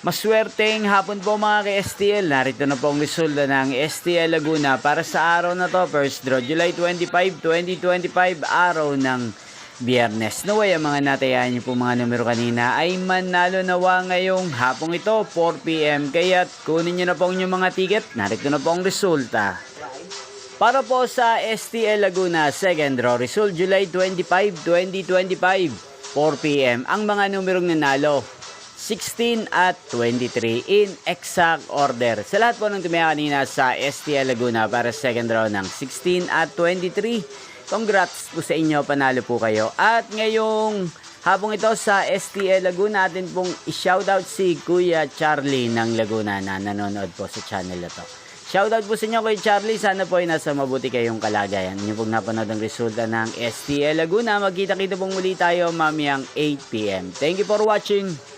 Maswerteng hapon po mga ka-STL. Narito na po ang resulta ng STL Laguna para sa araw na to. First draw, July 25, 2025, araw ng Biyernes. Naway ang mga natayahan niyo po mga numero kanina ay manalo nawa ngayong hapong ito, 4 PM. Kaya't kunin niyo na po ang inyong mga ticket. Narito na po ang resulta. Para po sa STL Laguna, second draw, result July 25, 2025, 4 PM. Ang mga numerong nanalo, 16 at 23 in exact order. Sa lahat po ng tumaya kanina sa STL Laguna para second round ng 16 at 23, congrats po sa inyo, panalo po kayo. At ngayong hapong ito sa STL Laguna, natin pong i-shoutout si Kuya Charlie ng Laguna na nanonood po sa channel na to. Shoutout po sa inyo Kuya Charlie, sana po ay nasa mabuti kayong kalagayan. Inyo pong napanood ang resulta ng STL Laguna. Magkita-kita pong muli tayo mamayang 8 PM. Thank you for watching.